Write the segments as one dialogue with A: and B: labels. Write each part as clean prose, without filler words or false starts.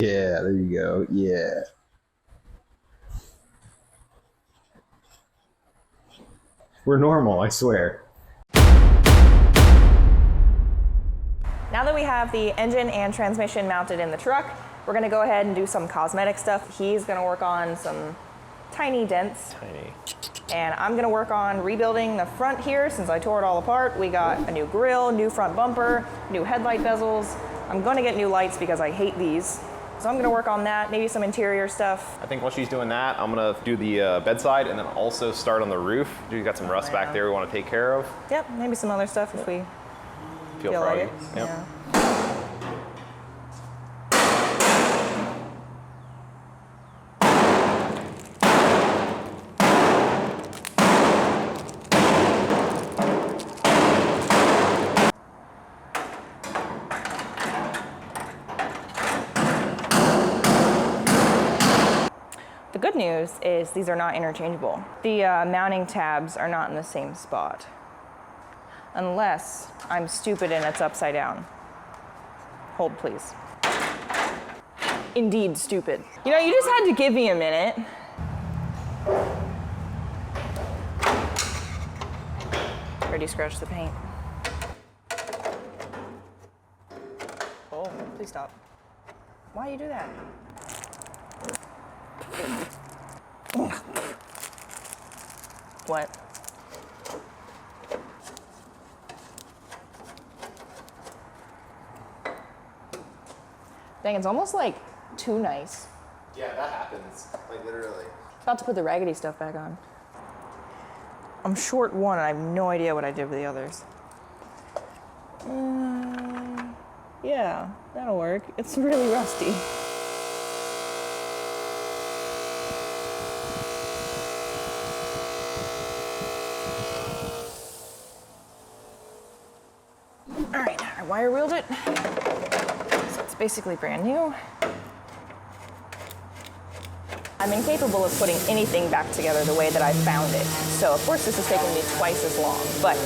A: Yeah, there you go. Yeah. We're normal, I swear.
B: Now that we have the engine and transmission mounted in the truck, we're gonna go ahead and do some cosmetic stuff. He's gonna work on some tiny dents. And I'm gonna work on rebuilding the front here since I tore it all apart. We got a new grille, new front bumper, new headlight bezels. I'm gonna get new lights because I hate these. So I'm gonna work on that, maybe some interior stuff.
C: I think while she's doing that, I'm gonna do the bedside and then also start on the roof. We've got some rust back there we wanna take care of.
B: Yep, maybe some other stuff if we
C: feel
B: like
C: froggy.
B: it.
C: Yep.
B: Yeah. The good news is these are not interchangeable. The mounting tabs are not in the same spot. Unless I'm stupid and it's upside down. Hold, please. Indeed stupid. You know, you just had to give me a minute. Already scratched the paint. Oh, please stop. Why do you do that? What? Dang, it's almost like too nice.
C: Yeah, that happens, like literally.
B: About to put the raggedy stuff back on. I'm short one and I have no idea what I did with the others. Yeah, that'll work. It's really rusty. All right, I wire wheeled it. So it's basically brand new. I'm incapable of putting anything back together the way that I found it. So of course this has taken me twice as long, but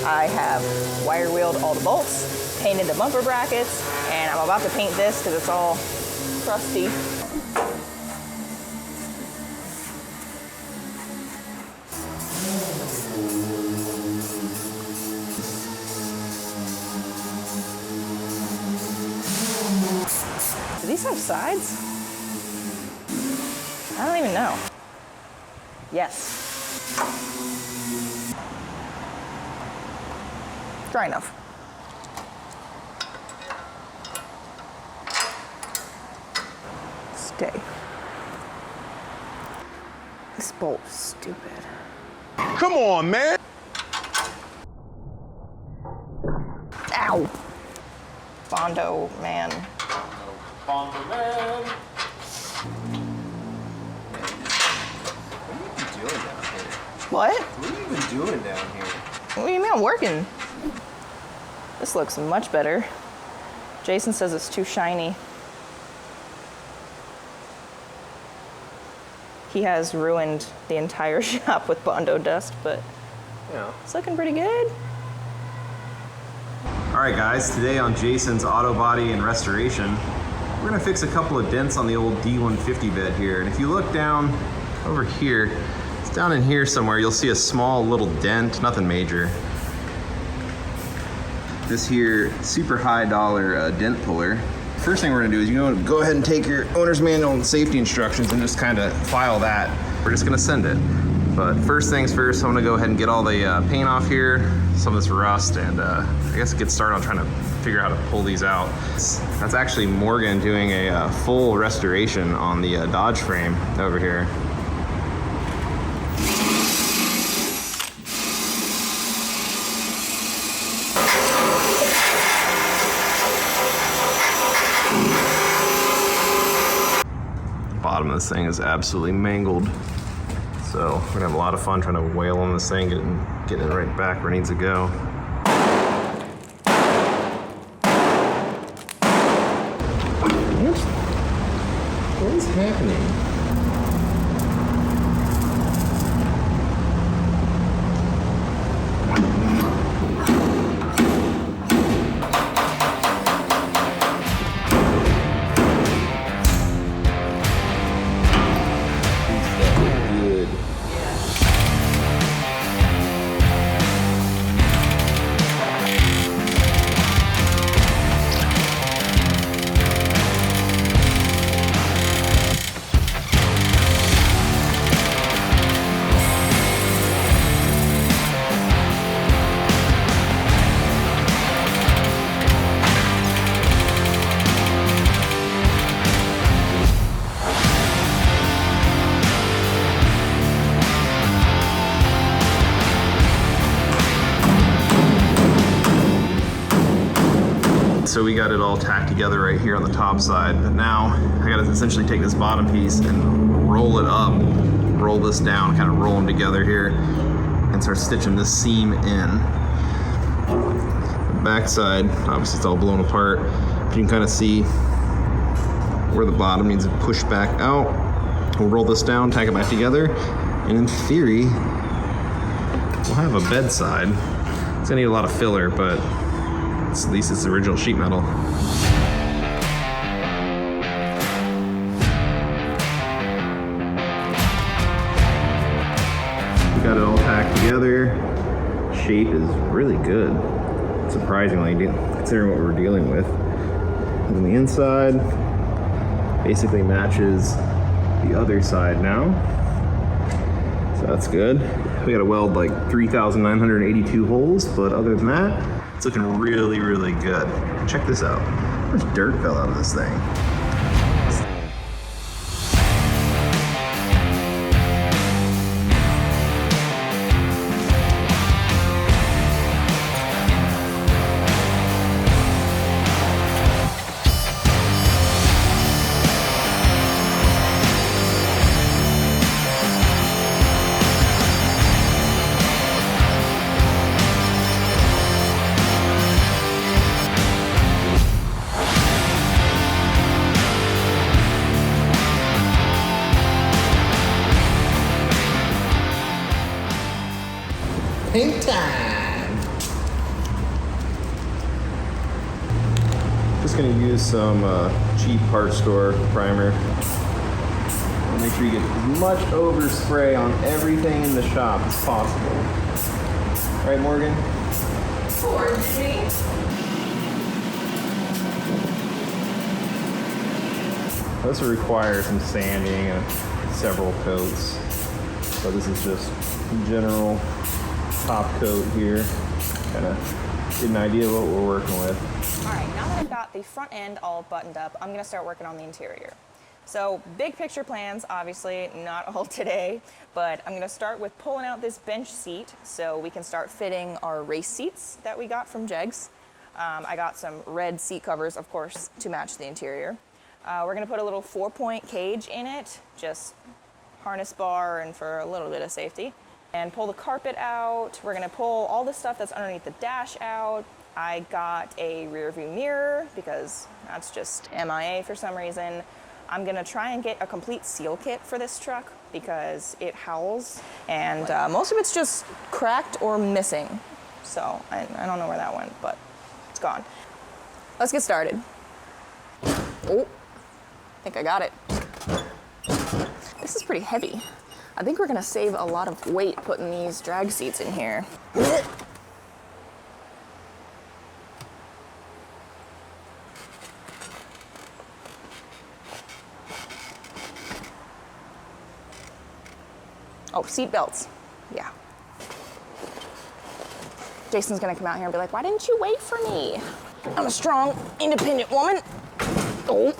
B: I have wire wheeled all the bolts, painted the bumper brackets, and I'm about to paint this because it's all crusty. Do these have sides? I don't even know. Yes. Dry enough. Stay. This bolt is stupid.
D: Come on, man.
B: Ow. Bondo, man.
C: Bondo man.
B: What?
C: What are you even doing down here?
B: What do you mean I'm working? This looks much better. Jason says it's too shiny. He has ruined the entire shop with Bondo dust, but
C: Yeah.
B: it's looking pretty good.
A: All right, guys, today on Jason's Auto Body and Restoration, we're gonna fix a couple of dents on the old D150 bed here. And if you look down over here, it's down in here somewhere, you'll see a small little dent, nothing major. This here super high dollar dent puller. First thing we're gonna do is go ahead and take your owner's manual and safety instructions and just kind of file that. We're just gonna send it. But first things first, I'm gonna go ahead and get all the paint off here, some of this rust, and I guess get started on trying to figure out how to pull these out. That's actually Morgan doing a full restoration on the Dodge frame over here. Bottom of this thing is absolutely mangled. So we're gonna have a lot of fun trying to wail on this thing, getting it right back where it needs to go. What is happening? so we got it all tacked together right here on the top side, but now I gotta essentially take this bottom piece and roll it up, roll this down, kind of roll them together here, and start stitching this seam in. The back side, obviously it's all blown apart, but you can kind of see where the bottom needs to push back out. We'll roll this down, tack it back together, and in theory, we'll have a bedside. It's gonna need a lot of filler, but at least it's the original sheet metal. We got it all tacked together. Shape is really good, surprisingly, considering what we're dealing with. And the inside basically matches the other side now, so that's good. We gotta weld like 3,982 holes, but other than that, it's looking really, really good. Check this out. How much dirt fell out of this thing? Paint time! Just gonna use some cheap parts store primer. Make sure you get as much overspray on everything in the shop as possible. Right, Morgan?
B: Poor Jimmy.
A: This will require some sanding and several coats. So this is just general top coat here. Kind of get an idea of what we're working with.
B: All right, now that I've got the front end all buttoned up, I'm gonna start working on the interior. So big picture plans, obviously not all today, but I'm gonna start with pulling out this bench seat so we can start fitting our race seats that we got from Jegs. I got some red seat covers, of course, to match the interior. We're gonna put a little 4-point cage in it, just harness bar and for a little bit of safety. And pull the carpet out. We're gonna pull all the stuff that's underneath the dash out. I got a rear view mirror because that's just MIA for some reason. I'm gonna try and get a complete seal kit for this truck because it howls and most of it's just cracked or missing. So I don't know where that went, but it's gone. Let's get started. Oh, I think I got it. This is pretty heavy. I think we're gonna save a lot of weight putting these drag seats in here. Oh, seat belts. Yeah. Jason's gonna come out here and be like, why didn't you wait for me? I'm a strong, independent woman. Oh.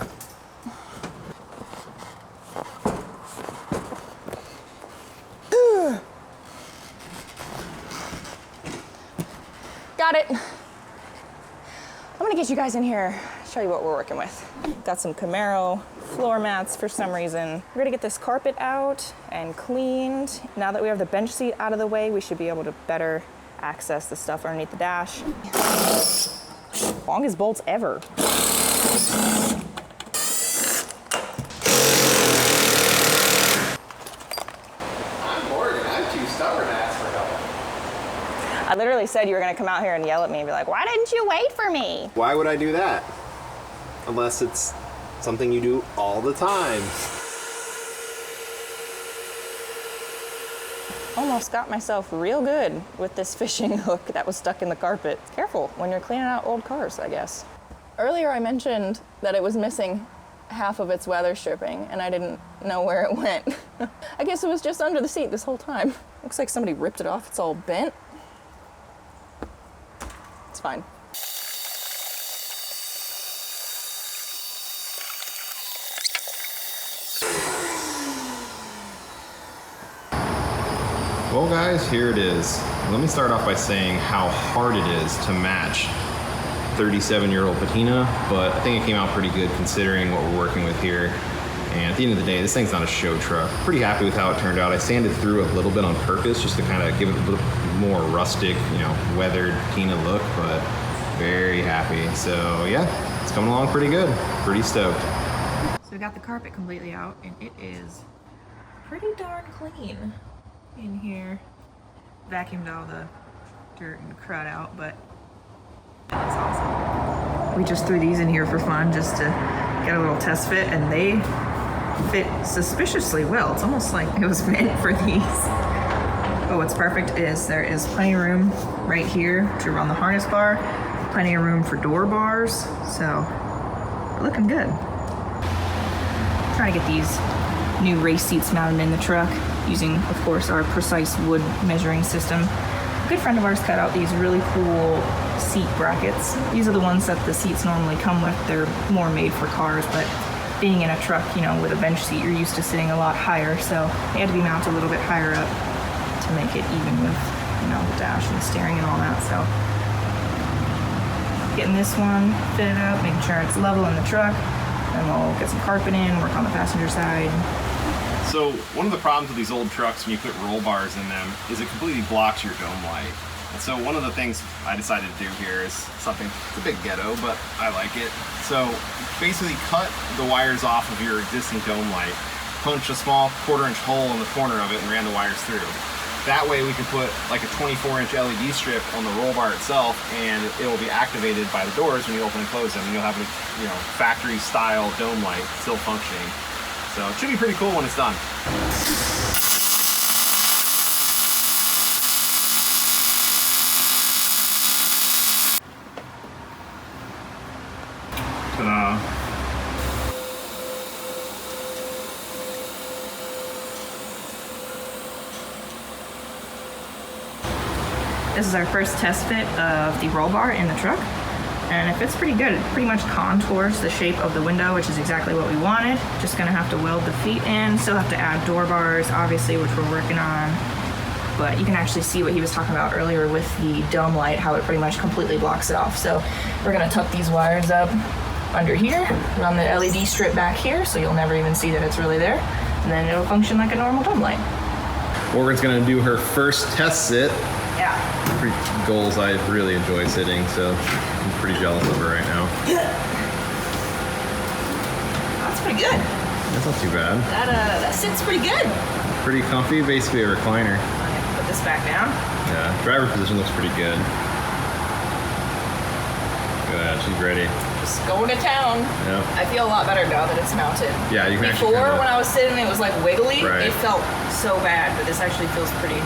B: Got it. I'm gonna get you guys in here, show you what we're working with. Got some Camaro floor mats for some reason. We're gonna get this carpet out and cleaned. Now that we have the bench seat out of the way, we should be able to better access the stuff underneath the dash. Longest bolts ever.
C: I'm Morgan. I'm too stubborn to ask for help.
B: I literally said you were gonna come out here and yell at me and be like, why didn't you wait for me?
C: Why would I do that? Unless it's something you do all the time.
B: Almost got myself real good with this fishing hook that was stuck in the carpet. Careful when you're cleaning out old cars, I guess. Earlier I mentioned that it was missing half of its weather stripping and I didn't know where it went. I guess it was just under the seat this whole time. Looks like somebody ripped it off, it's all bent. It's fine.
A: Well guys, here it is. Let me start off by saying how hard it is to match 37-year-old patina, but I think it came out pretty good considering what we're working with here. And at the end of the day, this thing's not a show truck. Pretty happy with how it turned out. I sanded through a little bit on purpose just to kind of give it a little more rustic, you know, weathered patina look, but very happy. So yeah, it's coming along pretty good. Pretty stoked.
B: So we got the carpet completely out, and it is pretty darn clean in here. Vacuumed all the dirt and crud out, but that's awesome. We just threw these in here for fun just to get a little test fit, and they fit suspiciously well. It's almost like it was meant for these. But what's perfect is there is plenty of room right here to run the harness bar, plenty of room for door bars, so we're looking good. Trying to get these new race seats mounted in the truck using, of course, our precise wood measuring system. A good friend of ours cut out these really cool seat brackets. These are the ones that the seats normally come with. They're more made for cars, but being in a truck, you know, with a bench seat, you're used to sitting a lot higher, so they had to be mounted a little bit higher up to make it even with, you know, the dash and the steering and all that. So getting this one fitted up, making sure it's level in the truck, and we'll get some carpet in, work on the passenger side.
C: So one of the problems with these old trucks when you put roll bars in them is it completely blocks your dome light. And so one of the things I decided to do here is something, it's a bit ghetto, but I like it. So basically cut the wires off of your existing dome light, punch a small 1/4-inch hole in the corner of it and ran the wires through. That way we can put like a 24-inch LED strip on the roll bar itself, and it will be activated by the doors when you open and close them, and you'll have a, you know, factory style dome light still functioning. So it should be pretty cool when it's done. Ta-da.
B: This is our first test fit of the roll bar in the truck, and it fits pretty good. It pretty much contours the shape of the window, which is exactly what we wanted. Just gonna have to weld the feet in, still have to add door bars, obviously, which we're working on. But you can actually see what he was talking about earlier with the dome light, how it pretty much completely blocks it off. So we're gonna tuck these wires up under here, run the LED strip back here, so you'll never even see that it's really there, and then it'll function like a normal dome light.
A: Morgan's gonna do her first test sit.
B: Yeah.
A: Pretty goals I really enjoy sitting, so I'm pretty jealous of her right now.
B: That's pretty good.
A: That's not too bad.
B: That sits pretty good.
A: Pretty comfy, basically a recliner.
B: Put this back down.
A: Yeah, driver position looks pretty good. Look at that, she's ready.
B: Just going to town.
A: Yep.
B: I feel a lot better now that it's mounted.
A: Yeah, you can actually
B: Before,
A: kinda-
B: when I was sitting, it was like wiggly.
A: Right.
B: It felt so bad, but this actually feels pretty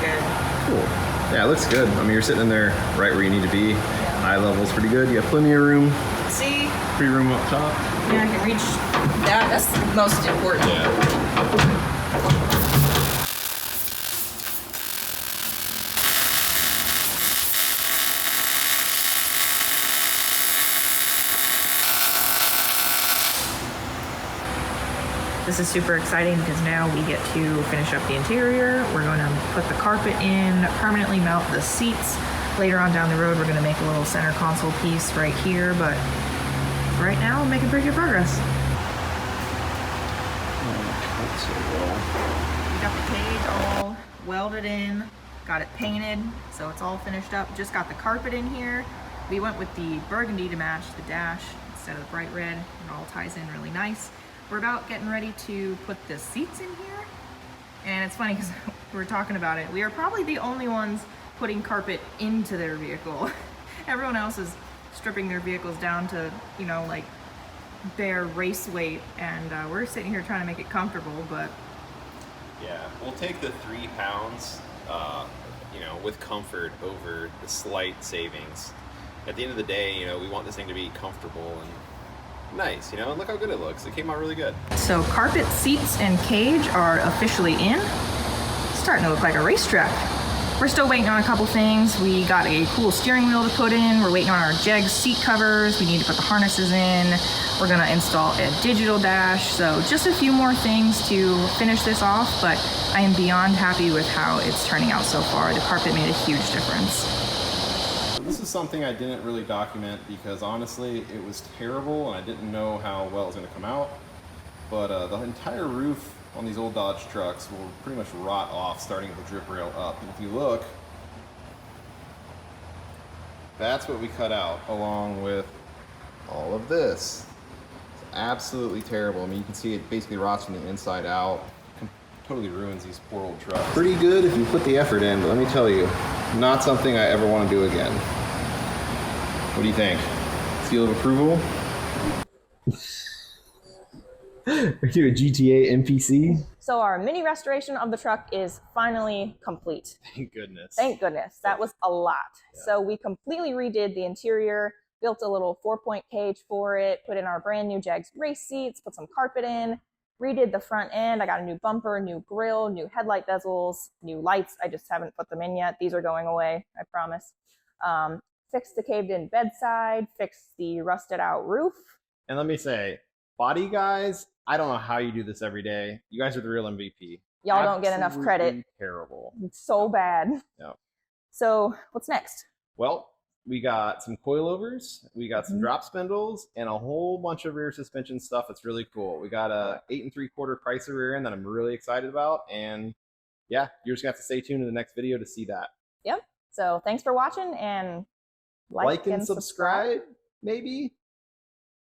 B: good.
A: Cool. Yeah, it looks good. I mean, you're sitting in there right where you need to be. Eye level's pretty good. You have plenty of room.
B: See?
A: Free room up top.
B: Yeah, I can reach that. That's the most important.
A: Yeah.
B: This is super exciting because now we get to finish up the interior. We're going to put the carpet in, permanently mount the seats. Later on down the road, we're going to make a little center console piece right here, but right now, we're making pretty good progress. We got the cage all welded in, got it painted, so it's all finished up. Just got the carpet in here. We went with the burgundy to match the dash instead of the bright red. It all ties in really nice. We're about getting ready to put the seats in here. And it's funny because we're talking about it. We are probably the only ones putting carpet into their vehicle. Everyone else is stripping their vehicles down to, you know, like bare race weight. And we're sitting here trying to make it comfortable, but.
C: Yeah, we'll take the 3 pounds, you know, with comfort over the slight savings. At the end of the day, you know, we want this thing to be comfortable and nice, you know, and look how good it looks. It came out really good.
B: So carpet, seats, and cage are officially in. It's starting to look like a racetrack. We're still waiting on a couple things. We got a cool steering wheel to put in. We're waiting on our jegs seat covers. We need to put the harnesses in. We're gonna install a digital dash. So just a few more things to finish this off, but I am beyond happy with how it's turning out so far. The carpet made a huge difference.
C: This is
A: is something I didn't really document because honestly, it was terrible and I didn't know how well it was gonna come out. But the entire roof on these old Dodge trucks will pretty much rot off starting at the drip rail up. And if you look, that's what we cut out along with all of this. It's absolutely terrible. I mean, you can see it basically rots from the inside out. Totally ruins these poor old trucks. Pretty good if you put the effort in, but let me tell you, not something I ever want to do again. What do you think? Seal of approval? Are you a GTA NPC?
B: So our mini restoration of the truck is finally complete.
A: Thank goodness.
B: Thank goodness. That was a lot. Yeah. So we completely redid the interior, built a little 4-point cage for it, put in our brand new Jags race seats, put some carpet in, redid the front end. I got a new bumper, new grille, new headlight bezels, new lights. I just haven't put them in yet. These are going away, I promise. Fixed the caved in bedside, fixed the rusted out roof.
A: And let me say, body guys, I don't know how you do this every day. You guys are the real MVP.
B: Y'all don't get enough credit.
A: Terrible.
B: It's so bad.
A: Yeah.
B: So what's next?
A: Well, we got some coilovers, we got some drop spindles, and a whole bunch of rear suspension stuff that's really cool. We got a 8 3/4 Chrysler rear end that I'm really excited about, and yeah, you're just gonna have to stay tuned in the next video to see that.
B: Yep. So thanks for watching, and like and subscribe,
A: maybe.